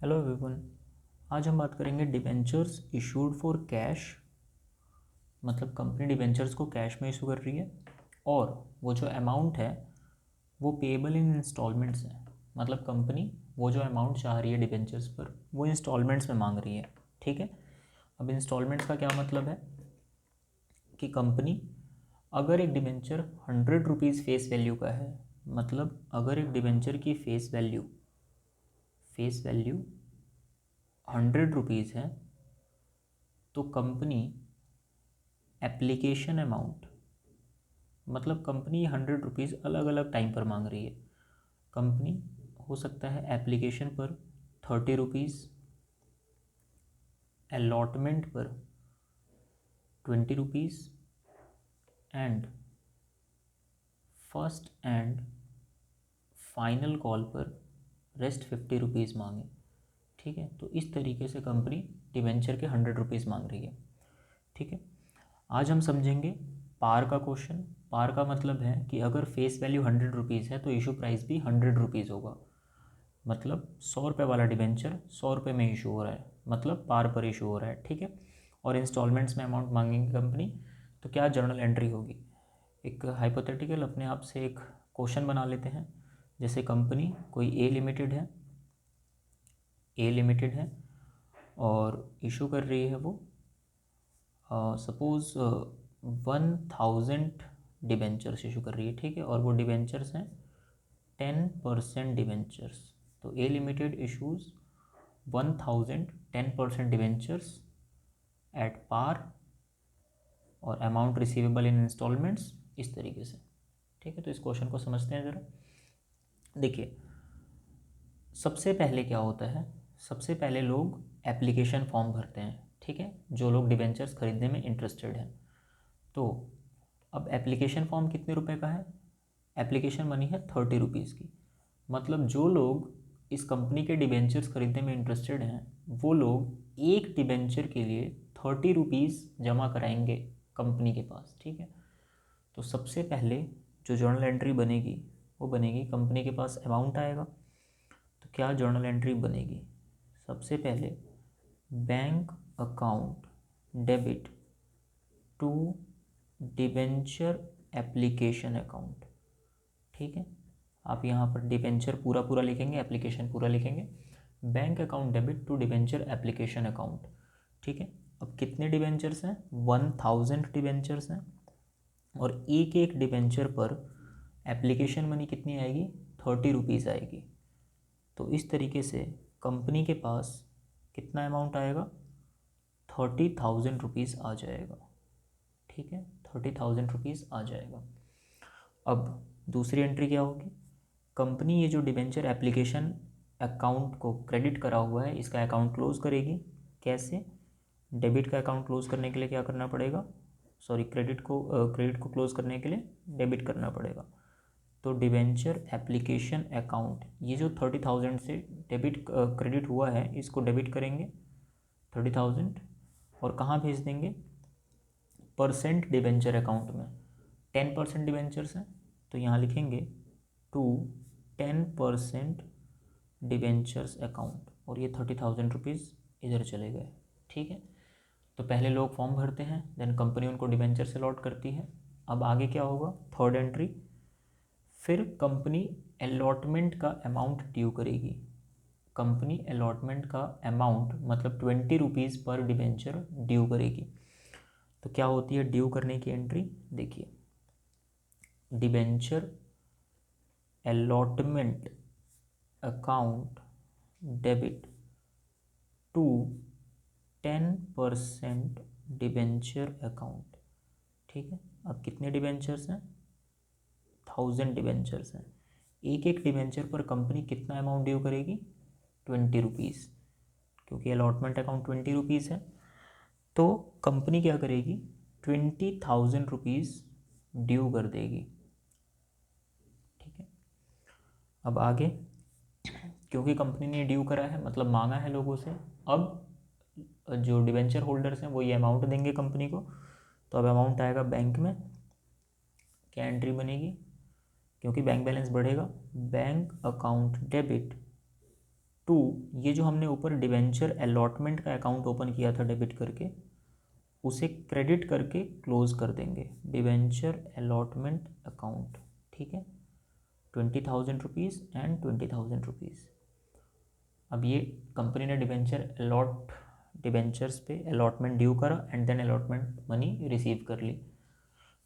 Hello everyone. आज हम बात करेंगे डिबेंचर्स इशूड फॉर कैश। मतलब कंपनी डिबेंचर्स को कैश में इशू कर रही है और वो जो अमाउंट है वो पेएबल इन इंस्टॉलमेंट्स है। मतलब कंपनी वो जो अमाउंट चाह रही है डिबेंचर्स पर वो इंस्टॉलमेंट्स में मांग रही है। ठीक है। अब इंस्टॉलमेंट्स का क्या मतलब है कि कंपनी अगर एक डिबेंचर 100 रुपीज़ फेस वैल्यू का है, मतलब अगर एक डिबेंचर की फेस वैल्यू 100 रुपीज़ है तो कंपनी एप्लीकेशन अमाउंट, मतलब कंपनी 100 रुपीज़ अलग अलग टाइम पर मांग रही है। कंपनी हो सकता है एप्लीकेशन पर 30 रुपीज़, अलॉटमेंट पर 20 rupees and first and final call पर रेस्ट 50 रुपीज़ मांगे। ठीक है। तो इस तरीके से कंपनी डिबेंचर के 100 रुपीज़ मांग रही है। ठीक है। आज हम समझेंगे पार का क्वेश्चन। पार का मतलब है कि अगर फेस वैल्यू 100 रुपीज़ है तो इशू प्राइस भी 100 रुपीज़ होगा। मतलब 100 रुपये वाला डिबेंचर 100 रुपये में इशू हो रहा है, मतलब पार पर इशू हो रहा है। ठीक है। और इंस्टॉलमेंट्स में अमाउंट मांगेंगी कंपनी, तो क्या जर्नल एंट्री होगी। एक हाइपोथेटिकल अपने आप से एक क्वेश्चन बना लेते हैं। जैसे कंपनी कोई ए लिमिटेड है और इशू कर रही है वो सपोज़ 1000 डिबेंचर्स इशू कर रही है। ठीक है। और वो डिबेंचर्स हैं 10% डिबेंचर्स। तो A limited issues 1000 10% debentures at par और अमाउंट रिसीवेबल इन इंस्टॉलमेंट्स, इस तरीके से। ठीक है। तो इस क्वेश्चन को समझते हैं ज़रा। देखिए, सबसे पहले क्या होता है, सबसे पहले लोग एप्लीकेशन फॉर्म भरते हैं। ठीक है। जो लोग डिबेंचर्स खरीदने में इंटरेस्टेड हैं। तो अब एप्लीकेशन फॉर्म कितने रुपए का है, एप्लीकेशन मनी है 30 रुपीज़ की। मतलब जो लोग इस कंपनी के डिबेंचर्स खरीदने में इंटरेस्टेड हैं वो लोग एक डिबेंचर के लिए 30 रुपीज़ जमा कराएंगे कंपनी के पास। ठीक है। तो सबसे पहले जो जर्नल एंट्री बनेगी वो बनेगी, कंपनी के पास अमाउंट आएगा तो क्या जर्नल एंट्री बनेगी। सबसे पहले bank account debit to debenture application account. ठीक है। आप यहाँ पर डिबेंचर पूरा पूरा लिखेंगे, एप्लीकेशन पूरा लिखेंगे। Bank account debit to debenture application account. ठीक है। अब कितने डिबेंचर्स हैं, 1000 डिबेंचर्स हैं और एक एक डिबेंचर पर एप्लीकेशन मनी कितनी आएगी, 30 रुपीज़ आएगी। तो इस तरीके से कंपनी के पास कितना अमाउंट आएगा, 30,000 रुपीज़ आ जाएगा। ठीक है। 30,000 रुपीज़ आ जाएगा। अब दूसरी एंट्री क्या होगी, कंपनी ये जो डिबेंचर एप्लीकेशन अकाउंट को क्रेडिट करा हुआ है इसका अकाउंट क्लोज करेगी। कैसे, डेबिट का अकाउंट क्लोज करने के लिए क्या करना पड़ेगा, सॉरी क्रेडिट को क्लोज करने के लिए डेबिट करना पड़ेगा। तो डिबेंचर एप्लीकेशन अकाउंट, ये जो 30,000 से डेबिट क्रेडिट हुआ है इसको डेबिट करेंगे 30,000 और कहाँ भेज देंगे, परसेंट डिबेंचर अकाउंट में। 10% डिबेंचर्स हैं तो यहाँ लिखेंगे टू 10% डिबेंचर्स अकाउंट और ये 30,000 रुपीज़ इधर चले गए। ठीक है। तो पहले लोग फॉर्म भरते हैं, देन कंपनी उनको डिबेंचर से अलॉट करती है। अब आगे क्या होगा, थर्ड एंट्री, फिर कंपनी अलॉटमेंट का अमाउंट ड्यू करेगी। कंपनी अलॉटमेंट का अमाउंट मतलब 20 रुपीज़ पर डिबेंचर ड्यू करेगी। तो क्या होती है ड्यू करने की एंट्री, देखिए, debenture allotment account debit to 10% debenture account. ठीक है। अब कितने डिबेंचर्स हैं, 1000 डिबेंचर्स हैं। एक एक डिबेंचर पर कंपनी कितना अमाउंट ड्यू करेगी, 20 रुपीज़, क्योंकि अलॉटमेंट अकाउंट 20 रुपीज़ है। तो कंपनी क्या करेगी, 20,000 रुपीज़ ड्यू कर देगी। ठीक है। अब आगे, क्योंकि कंपनी ने ड्यू करा है मतलब मांगा है लोगों से, अब जो डिबेंचर होल्डर्स हैं वो ये अमाउंट देंगे कंपनी को। तो अब अमाउंट आएगा बैंक में, क्या एंट्री बनेगी, क्योंकि बैंक बैलेंस बढ़ेगा, बैंक अकाउंट डेबिट टू, ये जो हमने ऊपर डिबेंचर अलॉटमेंट का अकाउंट ओपन किया था डेबिट करके, उसे क्रेडिट करके क्लोज कर देंगे, डिबेंचर अलॉटमेंट अकाउंट, ठीक है, 20,000 रुपीज़ एंड 20,000 रुपीज़। अब ये कंपनी ने डिबेंचर्स पे अलॉटमेंट ड्यू करा and then allotment money receive कर ली।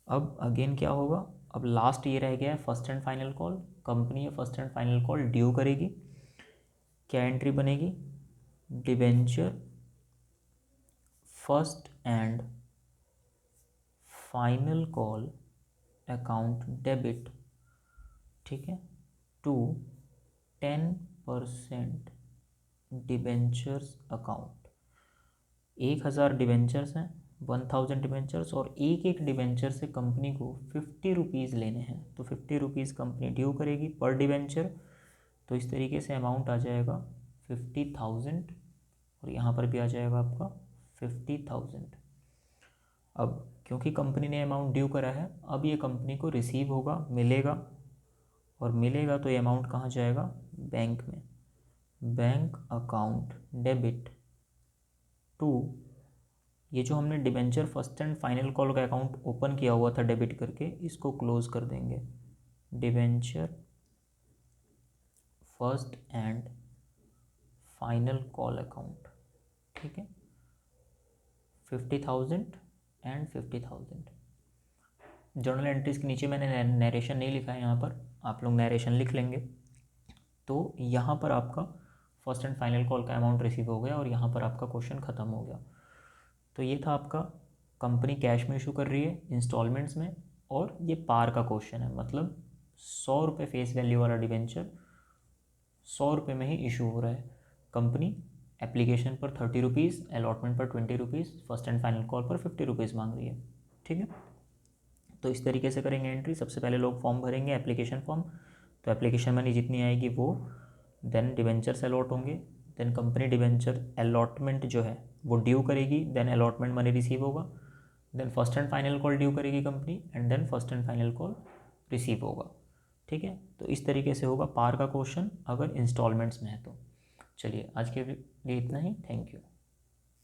अब अगेन क्या होगा, अब लास्ट ये रह गया है first and final call. Company ये first and final call due करेगी, क्या एंट्री बनेगी, debenture first and final call account debit, ठीक है, टू 10% डिबेंचर्स अकाउंट। 1,000 डिबेंचर्स हैं, 1,000 डिबेंचर्स, और एक एक डिबेंचर से कंपनी को 50 रुपीज़ लेने हैं, तो 50 रुपीज़ कंपनी ड्यू करेगी पर डिबेंचर। तो इस तरीके से अमाउंट आ जाएगा 50,000, और यहाँ पर भी आ जाएगा आपका 50,000। अब क्योंकि कंपनी ने अमाउंट ड्यू करा है, अब ये कंपनी को रिसीव होगा, मिलेगा, और मिलेगा तो ये अमाउंट कहाँ जाएगा, बैंक में, बैंक अकाउंट डेबिट टू, ये जो हमने debenture first and final call का अकाउंट ओपन किया हुआ था डेबिट करके, इसको क्लोज कर देंगे, debenture first and final call account, ठीक है, 50,000 एंड 50,000। जर्नल एंट्रीज के नीचे मैंने नरेशन नहीं लिखा है, यहाँ पर आप लोग नरेशन लिख लेंगे। तो यहाँ पर आपका फर्स्ट एंड फाइनल कॉल का अमाउंट रिसीव हो गया और यहाँ पर आपका क्वेश्चन ख़त्म हो गया। तो ये था आपका, कंपनी कैश में इशू कर रही है इंस्टॉलमेंट्स में, और ये पार का क्वेश्चन है, मतलब 100 रुपये फेस वैल्यू वाला डिबेंचर 100 रुपये में ही इशू हो रहा है। कंपनी एप्लीकेशन पर 30 रुपीज़, अलॉटमेंट पर 20 rupees, first and final call पर 50 रुपीज़ मांग रही है, ठीक है। तो इस तरीके से करेंगे एंट्री। सबसे पहले लोग फॉर्म भरेंगे, एप्लीकेशन फॉर्म, तो एप्लीकेशन मनी जितनी आएगी वो, देन डिबेंचर्स अलॉट होंगे, देन कंपनी डिबेंचर अलॉटमेंट जो है वो ड्यू करेगी, देन अलॉटमेंट मनी रिसीव होगा, then first and final call due करेगी company, and then first and final call receive होगा, ठीक है। तो इस तरीके से होगा पार का क्वेश्चन अगर इंस्टॉलमेंट्स में है तो। चलिए आज के लिए इतना ही, थैंक यू।